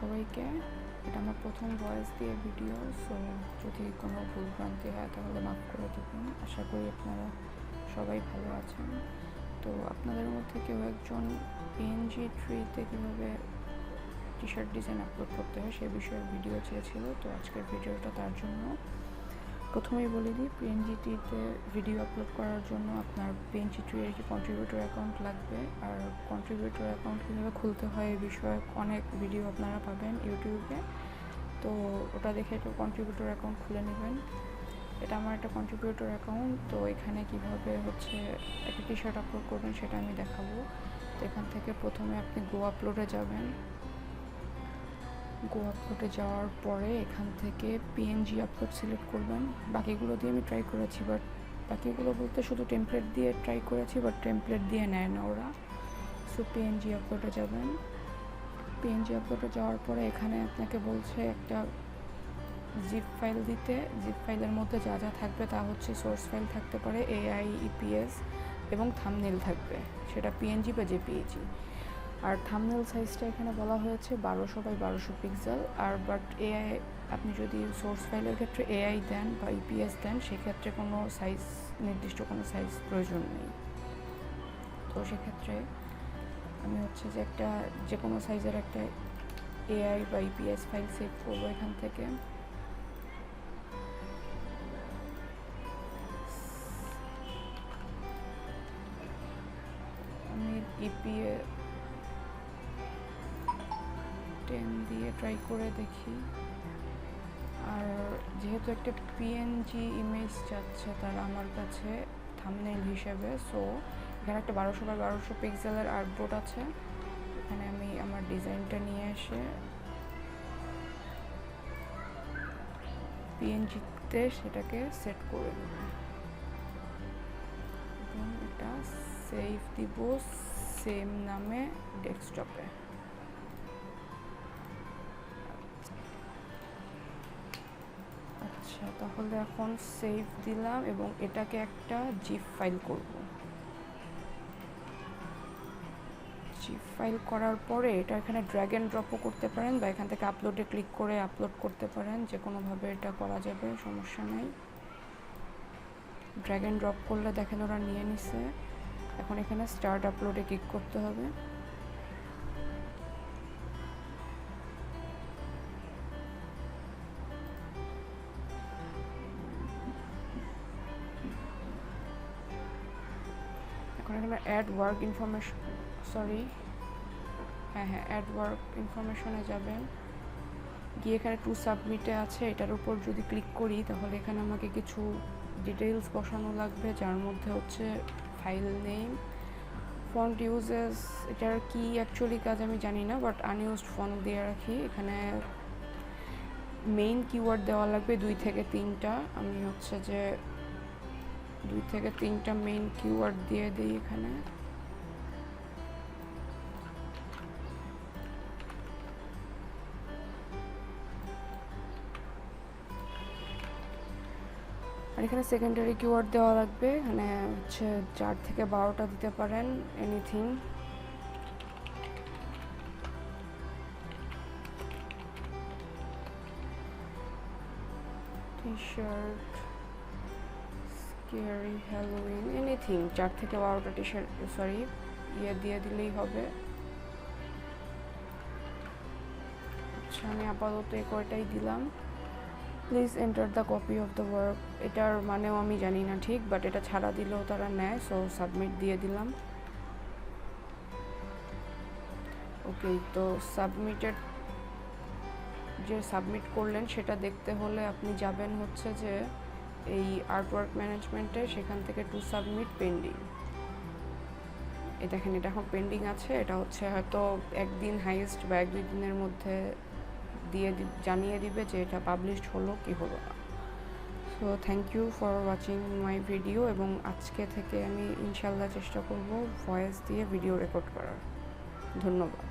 সবাইকে। এটা আমার প্রথম ভয়েস দিয়ে ভিডিও, সো যদি কোনো ভুলভ্রান্তি হয় তাহলে মাফ করে দেবেন। আশা করি আপনারা সবাই ভালো আছেন। তো আপনাদের মধ্যে কেউ একজন PngTreeতে কীভাবে টি শার্ট ডিজাইন আপলোড করতে হয় সে বিষয়ে ভিডিও চেয়েছিল, তো আজকের ভিডিওটা তার জন্য। প্রথমেই বলে দিই, PngTreeতে ভিডিও আপলোড করার জন্য আপনার PngTree একটি কন্ট্রিবিউটর অ্যাকাউন্ট লাগবে। আর কন্ট্রিবিউটর অ্যাকাউন্ট কীভাবে খুলতে হয় এই বিষয়ে অনেক ভিডিও আপনারা পাবেন ইউটিউবে, তো ওটা দেখে একটু কন্ট্রিবিউটর অ্যাকাউন্ট খুলে নেবেন। এটা আমার একটা কন্ট্রিবিউটর অ্যাকাউন্ট, তো এখানে কীভাবে একটা টি শার্ট আপলোড করবেন সেটা আমি দেখাবো। তো এখান থেকে প্রথমে আপনি গো আপলোডে যাবেন। গো আপলোডে যাওয়ার পরে এখান থেকে PNG আপলোড সিলেক্ট করবেন। বাকিগুলো দিয়ে আমি ট্রাই করেছি, বাট বাকিগুলো বলতে শুধু টেমপ্লেট দিয়ে ট্রাই করেছি, বাট টেমপ্লেট দিয়ে নেয় না ওরা। সো PNG আপলোডে যাবেন। PNG আপলোডে যাওয়ার পরে এখানে আপনাকে বলছে একটা জিপ ফাইল দিতে। জিপ ফাইলের মধ্যে যা যা থাকবে তা হচ্ছে সোর্স ফাইল থাকতে পারে, AI, EPS এবং থাম্বনেল থাকবে, সেটা PNG বা JPEG। আর থাম্বনেল সাইজটা এখানে বলা হয়েছে 1200 বাই 1200 পিক্সেল। আর বাট AI, আপনি যদি সোর্স ফাইলের ক্ষেত্রে AI দেন বা EPS দেন সেক্ষেত্রে কোনো সাইজ, নির্দিষ্ট কোনো সাইজ প্রয়োজন নেই। তো সেক্ষেত্রে আমি যে কোনো সাইজের একটা AI বা EPS ফাইল সেভ করবো এখান থেকে। আমি EPS 10 দিয়ে ট্রাই করে দেখি। আর যেহেতু একটা PNG ইমেজ যাচ্ছে তারা আমার কাছে থাম্বনেল হিসেবে, সো এখানে একটা 1200 বাই 1200 পিক্সেলের আর্টবোর্ড আছে। এখানে আমি আমার ডিজাইনটা নিয়ে এসে PNGতে সেটাকে সেট করে দেব এবং এটা সেভ দিব সেম নামে ডেস্কটপে। আচ্ছা, তাহলে এখন সেভ দিলাম এবং এটাকে একটা জিপ ফাইল করব। জিপ ফাইল করার পরে এটা এখানে ড্র্যাগ অ্যান্ড ড্রপও করতে পারেন বা এখান থেকে আপলোডে ক্লিক করে আপলোড করতে পারেন, যে কোনোভাবে এটা করা যাবে, সমস্যা নেই। ড্র্যাগ অ্যান্ড ড্রপ করলে দেখেন ওরা নিয়ে নিছে। এখন এখানে স্টার্ট আপলোডে ক্লিক করতে হবে। এখন এখানে add work information, add work ইনফরমেশনে যাবেন। গিয়ে এখানে টু সাবমিটে আছে, এটার উপর যদি ক্লিক করি তাহলে এখানে আমাকে কিছু ডিটেইলস বসানো লাগবে, যার মধ্যে হচ্ছে ফাইল নেম, ফন্ট ইউজেস, এটার কি অ্যাকচুয়ালি কাজ আমি জানি না, বাট আনইউজড ফন্ট দিয়ে রাখি। এখানে মেইন কিওয়ার্ড দেওয়া লাগবে 2 থেকে 3টা। আমি 2 থেকে 3টা মেইন কিওয়ার্ড দিয়ে দিই এখানে। আর এখানে সেকেন্ডারি কিওয়ার্ড দেওয়া লাগবে, এখানে 4 থেকে 12টা দিতে পারেন, anything. T shirt, scary, Halloween, anything 4 থেকে 12টা টি শার্ট দিয়ে দিলেই হবে। আচ্ছা, আমি আপাতত এই কয়টাই দিলাম। Please enter the copy of the work, এটার মানেও আমি জানি না ঠিক, বাট এটা ছাড়া দিলেও তারা নেয়, সো সাবমিট দিয়ে দিলাম। ওকে, তো সাবমিট করলেন সেটা দেখতে হলে আপনি যাবেন যে এই আর্টওয়ার্ক ম্যানেজমেন্টে, সেখান থেকে টু সাবমিট পেন্ডিং। এই দেখেন, এটা এখন পেন্ডিং আছে। এটা হয়তো একদিন হাইয়েস্ট বা 1-2 দিনের মধ্যে জানিয়ে দিবে যে এটা পাবলিশড হলো কি হলো না। So thank you for watching my video, এবং আজকে থেকে আমি ইনশাল্লাহ চেষ্টা করব ভয়েস দিয়ে ভিডিও রেকর্ড করার। ধন্যবাদ।